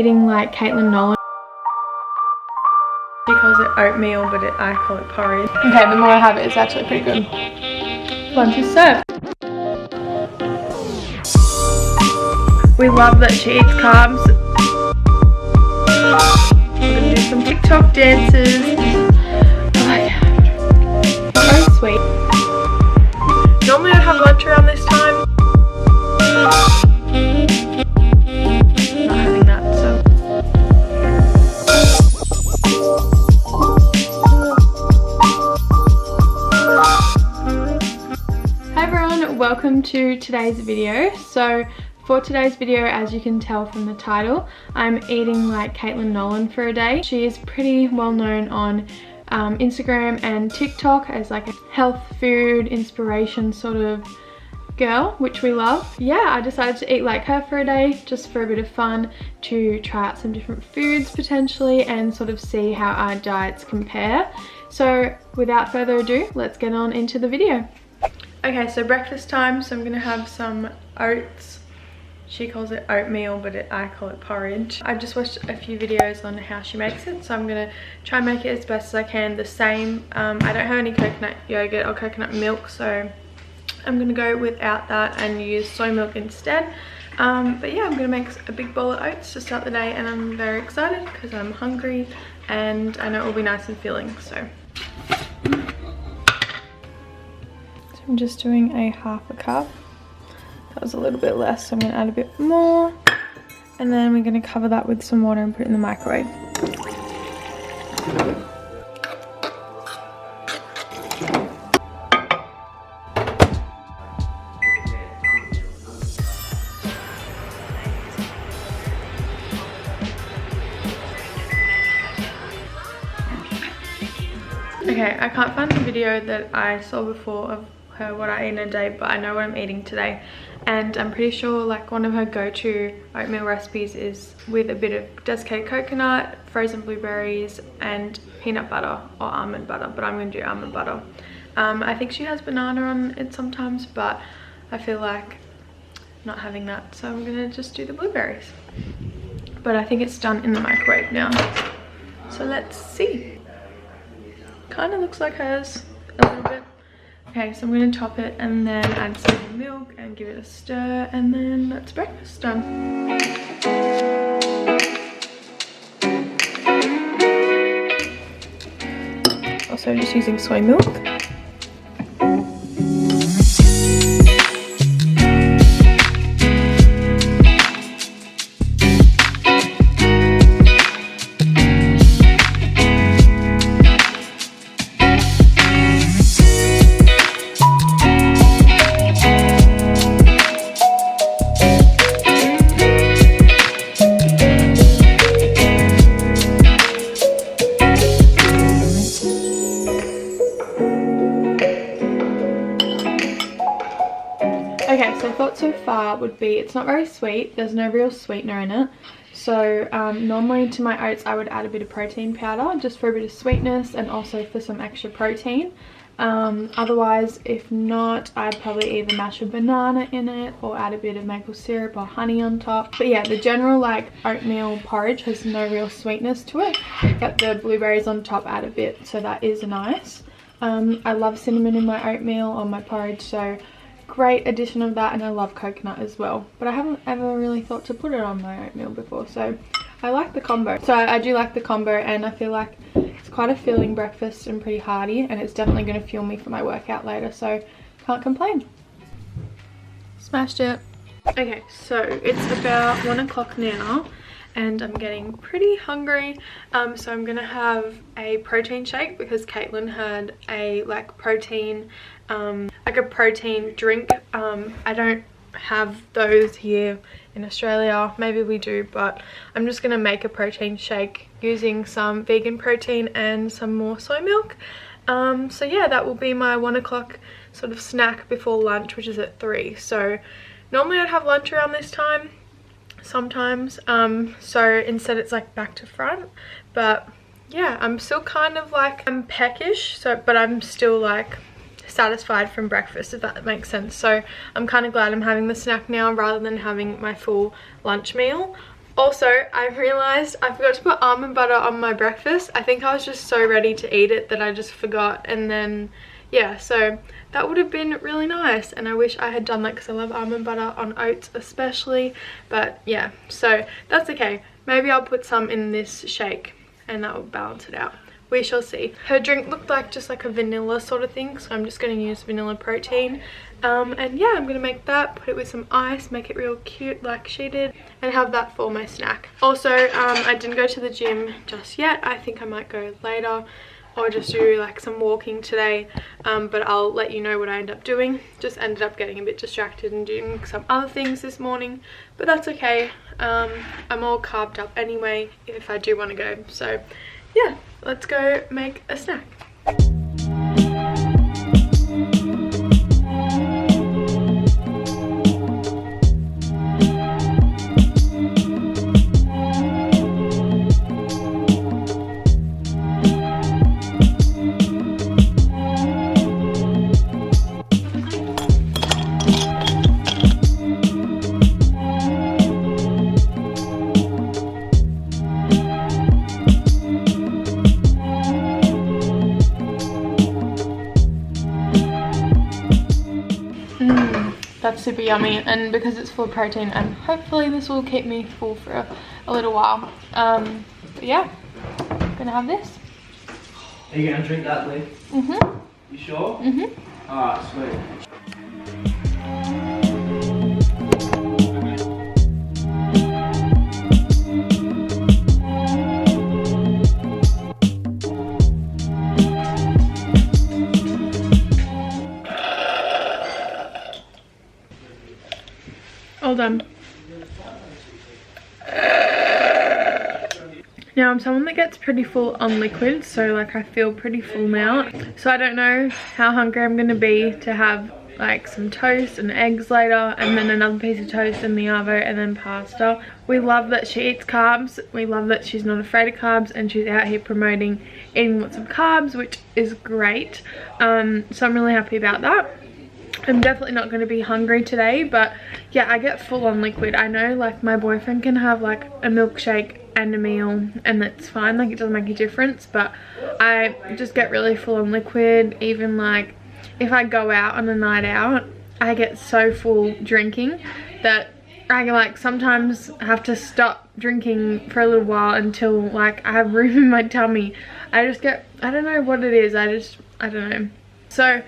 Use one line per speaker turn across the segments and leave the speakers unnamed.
Eating like KATELYNN NOLAN. She calls it oatmeal, but I call it porridge. Okay, the more I have it, it's actually pretty good. Lunch is served. We love that she eats carbs. We're gonna do some TikTok dances. Oh yeah. So sweet. Normally I'd have lunch around this time. Not having that, so. Hi everyone, welcome to today's video. So for today's video, as you can tell from the title, I'm eating like KATELYNN NOLAN for a day. She is pretty well known on Instagram and TikTok as like a health food inspiration sort of girl, which we love. Yeah, I decided to eat like her for a day just for a bit of fun, to try out some different foods potentially and sort of see how our diets compare. So without further ado, let's get on into the video. Okay, so breakfast time. So I'm gonna have some oats. She calls it oatmeal, but I call it porridge. I just watched a few videos on how she makes it, so I'm gonna try and make it as best as I can. The same, I don't have any coconut yogurt or coconut milk, so I'm gonna go without that and use soy milk instead. But yeah, I'm gonna make a big bowl of oats to start the day, and I'm very excited because I'm hungry and I know it will be nice and filling. So I'm just doing a half a cup. That was a little bit less, so I'm going to add a bit more. And then we're going to cover that with some water and put it in the microwave. Okay, I can't find the video that I saw before of her what I eat in a day, but I know what I'm eating today. And I'm pretty sure like one of her go-to oatmeal recipes is with a bit of desiccated coconut, frozen blueberries and peanut butter or almond butter, but I'm going to do almond butter. I think she has banana on it sometimes, but I feel like not having that, so I'm going to just do the blueberries. But I think it's done in the microwave now, so let's see. Kind of looks like hers a little bit. Okay, so I'm going to top it and then add some milk and give it a stir, and then that's breakfast done. Also just using soy milk. Okay, so thoughts so far would be it's not very sweet. There's no real sweetener in it. So normally to my oats I would add a bit of protein powder just for a bit of sweetness and also for some extra protein. Otherwise, if not, I'd probably either mash a banana in it or add a bit of maple syrup or honey on top. But yeah, the general like oatmeal porridge has no real sweetness to it, but the blueberries on top add a bit, so that is nice. I love cinnamon in my oatmeal or my porridge, so great addition of that, and I love coconut as well, but I haven't ever really thought to put it on my oatmeal before, so I like the combo. So I do like the combo, and I feel like it's quite a filling breakfast and pretty hearty, and it's definitely going to fuel me for my workout later, so can't complain. Smashed it. Okay, so it's about 1 o'clock now and I'm getting pretty hungry, so I'm gonna have a protein shake because KATELYNN had a like protein drink. I don't have those here in Australia, maybe we do, but I'm just gonna make a protein shake using some vegan protein and some more soy milk. So yeah, that will be my 1 o'clock sort of snack before lunch, which is at 3. So normally I'd have lunch around this time sometimes, so instead it's like back to front. But yeah, I'm still kind of like, I'm peckish, so but I'm still like satisfied from breakfast, if that makes sense. So I'm kind of glad I'm having the snack now rather than having my full lunch meal. Also, I realized I forgot to put almond butter on my breakfast. I think I was just so ready to eat it that I just forgot, and then yeah, so that would have been really nice, and I wish I had done that because I love almond butter on oats especially. But yeah, so that's okay. Maybe I'll put some in this shake and that will balance it out. We shall see. Her drink looked like just like a vanilla sort of thing, so I'm just going to use vanilla protein. And yeah, I'm going to make that, put it with some ice, make it real cute like she did, and have that for my snack. Also, I didn't go to the gym just yet. I think I might go later or just do like some walking today, but I'll let you know what I end up doing. Just ended up getting a bit distracted and doing some other things this morning, but that's okay. I'm all carved up anyway if I do want to go. So yeah, let's go make a snack. That's super yummy, and because it's full of protein, and hopefully this will keep me full for a little while. But yeah, I'm gonna have this.
Are you gonna drink that, Lee? You sure? Alright, sweet.
All done. Now I'm someone that gets pretty full on liquids, so like I feel pretty full now. So I don't know how hungry I'm gonna be to have like some toast and eggs later, and then another piece of toast in the arvo, and then pasta. We love that she eats carbs. We love that she's not afraid of carbs, and she's out here promoting eating lots of carbs, which is great. So I'm really happy about that. I'm definitely not going to be hungry today, but yeah, I get full on liquid. I know like my boyfriend can have like a milkshake and a meal and that's fine, like it doesn't make a difference, but I just get really full on liquid. Even like if I go out on a night out, I get so full drinking that I like sometimes have to stop drinking for a little while until like I have room in my tummy. I just get, I don't know what it is, I don't know. So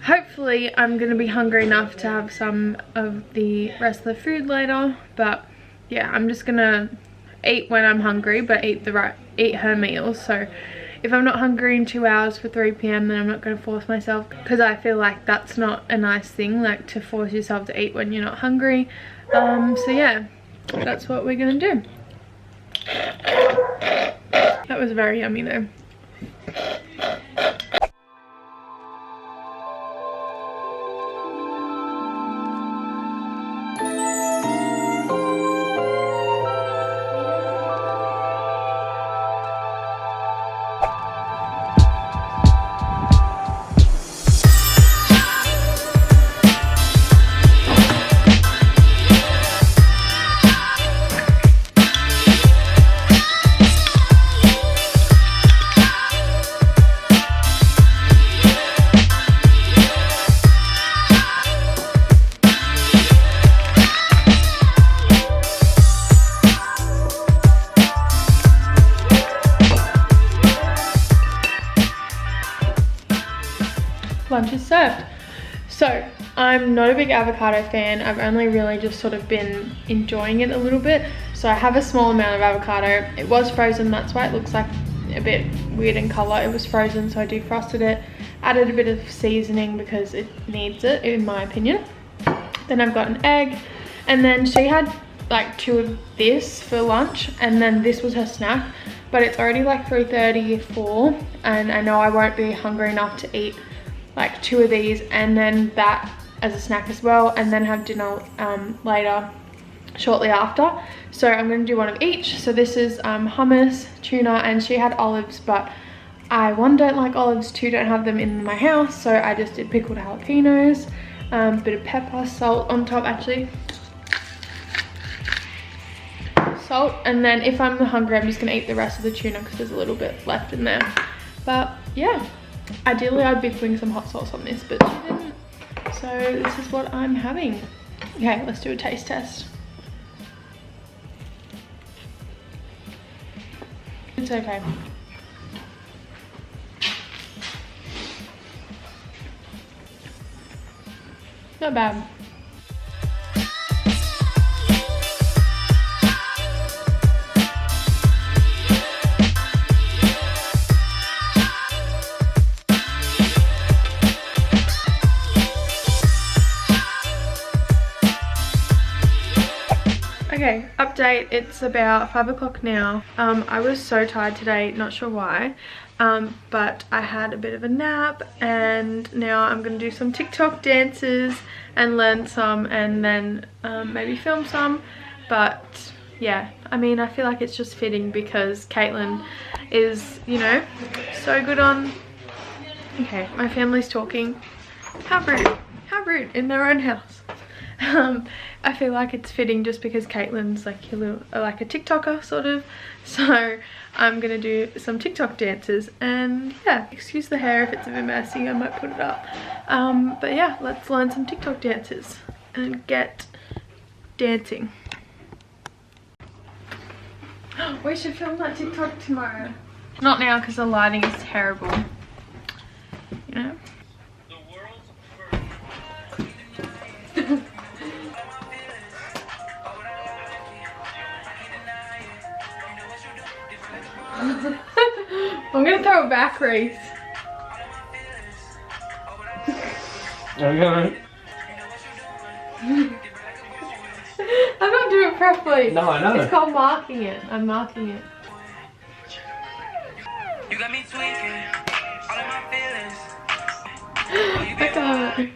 hopefully I'm gonna be hungry enough to have some of the rest of the food later. But yeah, I'm just gonna eat when I'm hungry, but eat her meals. So if I'm not hungry in 2 hours for 3 p.m, then I'm not gonna force myself, because I feel like that's not a nice thing, like to force yourself to eat when you're not hungry. So yeah, that's what we're gonna do. That was very yummy though. Lunch is served. So I'm not a big avocado fan. I've only really just sort of been enjoying it a little bit. So I have a small amount of avocado. It was frozen, that's why it looks like a bit weird in color. It was frozen, so I defrosted it, added a bit of seasoning because it needs it in my opinion. Then I've got an egg, and then she had like 2 of this for lunch, and then this was her snack. But it's already like 3:30, 4, and I know I won't be hungry enough to eat like 2 of these and then that as a snack as well, and then have dinner later shortly after. So I'm going to do one of each. So this is hummus, tuna, and she had olives, but I don't like olives, 2 don't have them in my house, so I just did pickled jalapenos, bit of pepper, salt on top actually. salt, and then if I'm hungry I'm just gonna eat the rest of the tuna because there's a little bit left in there. But yeah, ideally I'd be putting some hot sauce on this, but she didn't. So this is what I'm having. Okay, let's do a taste test. It's okay. Not bad. Okay, update, it's about 5 o'clock now. I was so tired today, not sure why, but I had a bit of a nap, and now I'm gonna do some TikTok dances and learn some, and then maybe film some. But yeah, I mean, I feel like it's just fitting because Caitlin is, you know, so good on... Okay, my family's talking. How rude, in their own house. I feel like it's fitting just because Caitlin's like a TikToker sort of, so I'm gonna do some TikTok dances, and yeah, excuse the hair if it's a bit messy, I might put it up, but yeah, let's learn some TikTok dances and get dancing. We should film that TikTok tomorrow. Not now because the lighting is terrible, you know. I'm gonna throw it back, Reese.
Okay.
I'm not doing it properly.
No, I know.
It's called marking it. I'm marking it.
You got me tweaking all of my feelings.
I can't.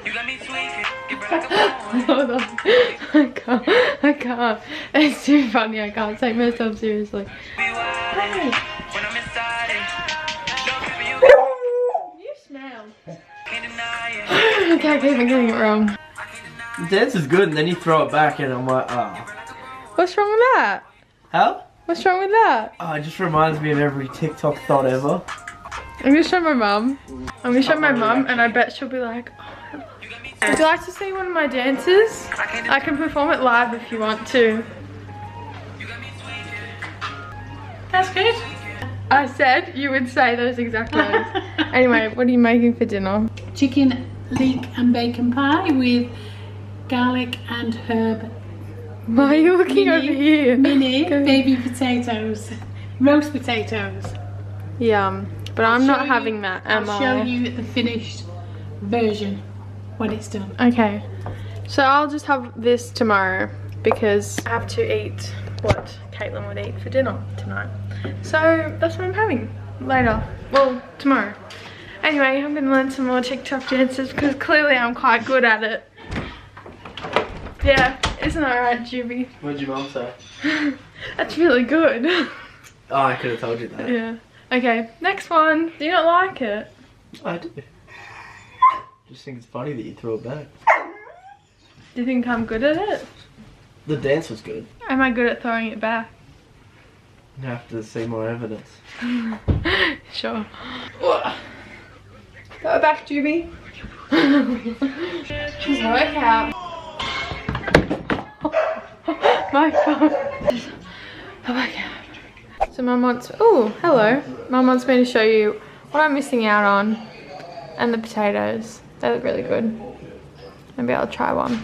You got me tweaking. Like a
Hold on. I can't. It's too funny. I can't take myself seriously. Hey.
when I'm inside it.
You smell.
Can't deny it.
I can't keep getting it wrong.
The dance is good, and then you throw it back, and I'm like, oh.
What's wrong with that?
How?
What's wrong with that?
Oh, it just reminds me of every TikTok thought ever.
I'm gonna show my mum. I'm gonna show my mum, and I bet she'll be like, oh, I love it. Would you like to see one of my dances? I can perform it live if you want to.
That's good.
I said you would say those exact words. Anyway, what are you making for dinner?
Chicken leek and bacon pie with garlic and herb.
Why are you looking over here?
Mini baby potatoes. Roast potatoes.
Yum. But I'm not having that, am
I'll show you the finished version when it's done.
Okay. So I'll just have this tomorrow because I have to eat what Caitlin would eat for dinner tonight. So that's what I'm having later. Well, tomorrow. Anyway, I'm gonna learn some more TikTok dances because clearly I'm quite good at it. Yeah, isn't that right, Juby?
What'd your mum say?
That's really good.
Oh, I could have told you that.
Yeah. Okay, next one. Do you not like it?
I do. Just think it's funny that you threw it back.
Do you think I'm good at it?
The dance was good.
Am I good at throwing it back?
You have to see more evidence.
Sure. Throw it back, Juby. She's a workout. My phone. A workout. So Mum wants, oh, hello. Mum wants me to show you what I'm missing out on and the potatoes. They look really good. Maybe I'll try one.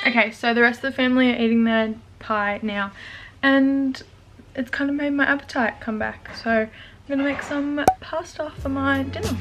Okay, so the rest of the family are eating their pie now, and it's kind of made my appetite come back. So I'm gonna make some pasta for my dinner.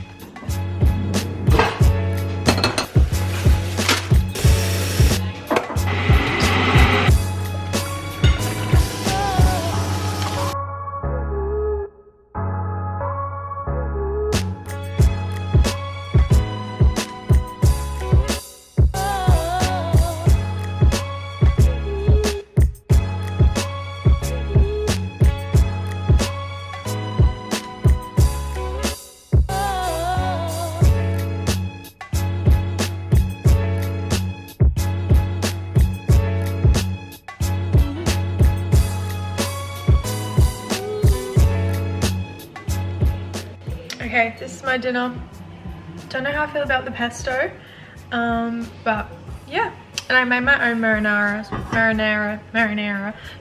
Okay, this is my dinner. Don't know how I feel about the pesto, but yeah. And I made my own marinara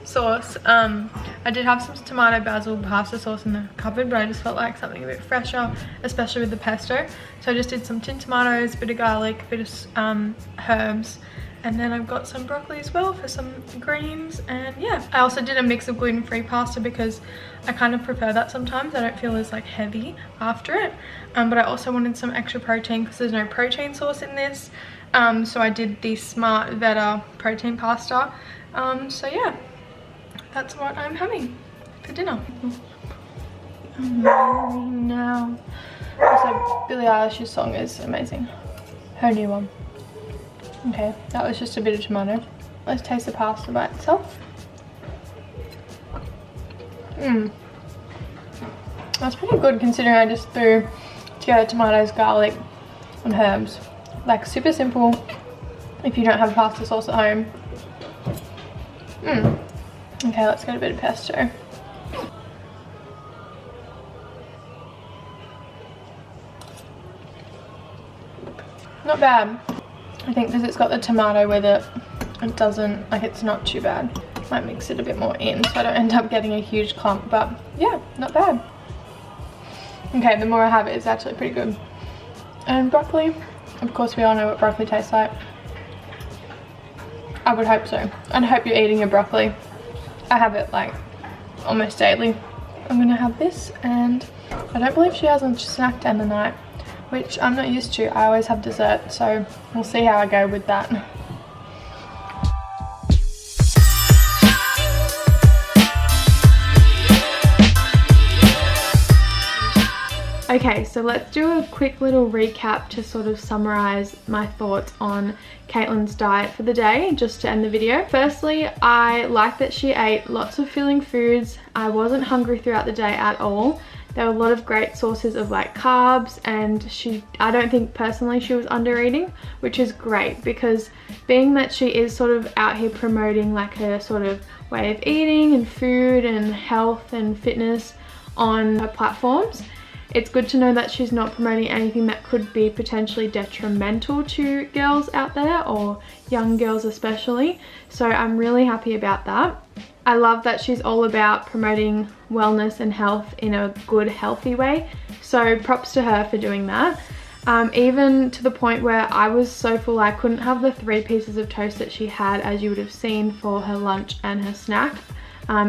sauce. I did have some tomato basil pasta sauce in the cupboard, but I just felt like something a bit fresher, especially with the pesto. So I just did some tin tomatoes, bit of garlic, bit of herbs, and then I've got some broccoli as well for some greens. And yeah, I also did a mix of gluten-free pasta because I kind of prefer that sometimes. I don't feel as like heavy after it, but I also wanted some extra protein because there's no protein source in this. So I did the Smart Veta protein pasta. So yeah, that's what I'm having for dinner. Now, also Billie Eilish's song is amazing. Her new one. Okay, that was just a bit of tomato. Let's taste the pasta by itself. That's pretty good considering I just threw together tomatoes, garlic, and herbs. Like super simple if you don't have pasta sauce at home. Okay, let's get a bit of pesto. Not bad. I think because it's got the tomato with it, it doesn't, like, it's not too bad. Might mix it a bit more in so I don't end up getting a huge clump, but yeah, not bad. Okay, the more I have it, it's actually pretty good. And broccoli. Of course, we all know what broccoli tastes like. I would hope so. I'd hope you're eating your broccoli. I have it like almost daily. I'm gonna have this, and I don't believe she hasn't snacked in the night, which I'm not used to. I always have dessert, so we'll see how I go with that. Okay, so let's do a quick little recap to sort of summarize my thoughts on Katelynn's diet for the day, just to end the video. Firstly, I like that she ate lots of filling foods. I wasn't hungry throughout the day at all. There were a lot of great sources of like carbs, and I don't think personally she was under eating, which is great because being that she is sort of out here promoting like her sort of way of eating and food and health and fitness on her platforms, it's good to know that she's not promoting anything that could be potentially detrimental to girls out there, or young girls especially. So I'm really happy about that. I love that she's all about promoting wellness and health in a good, healthy way. So props to her for doing that. Even to the point where I was so full I couldn't have the 3 pieces of toast that she had, as you would have seen, for her lunch and her snack,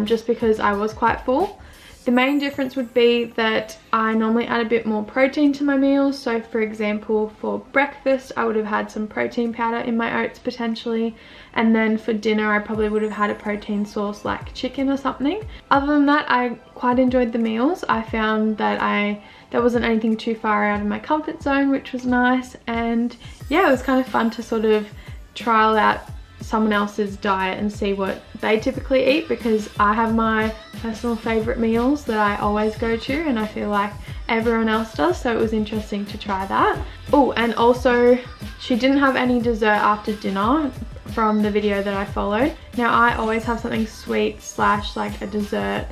just because I was quite full. The main difference would be that I normally add a bit more protein to my meals. So for example, for breakfast, I would have had some protein powder in my oats potentially. And then for dinner, I probably would have had a protein source like chicken or something. Other than that, I quite enjoyed the meals. I found that there wasn't anything too far out of my comfort zone, which was nice. And yeah, it was kind of fun to sort of trial out someone else's diet and see what they typically eat, because I have my personal favorite meals that I always go to, and I feel like everyone else does, so it was interesting to try that. Oh, and also she didn't have any dessert after dinner from the video that I followed. Now I always have something sweet slash like a dessert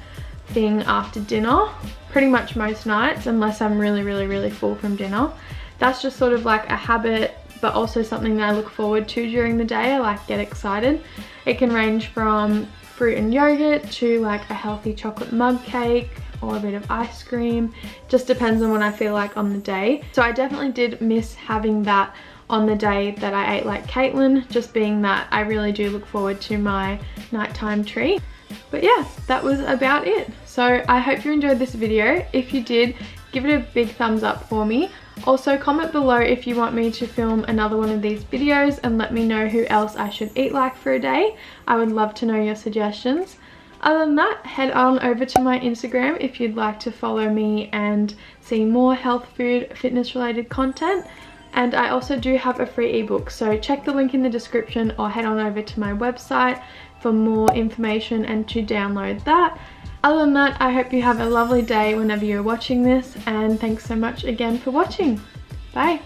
thing after dinner pretty much most nights, unless I'm really full from dinner. That's just sort of like a habit, but also something that I look forward to during the day. I like get excited. It can range from fruit and yogurt to like a healthy chocolate mug cake or a bit of ice cream. Just depends on what I feel like on the day. So I definitely did miss having that on the day that I ate like Katelynn, just being that I really do look forward to my nighttime treat. But yeah, that was about it. So I hope you enjoyed this video. If you did, give it a big thumbs up for me. Also comment below if you want me to film another one of these videos, and let me know who else I should eat like for a day. I would love to know your suggestions. Other than that, head on over to my Instagram if you'd like to follow me and see more health, food, fitness related content. And I also do have a free ebook, so check the link in the description or head on over to my website for more information and to download that. Other than that, I hope you have a lovely day whenever you're watching this, and thanks so much again for watching. Bye.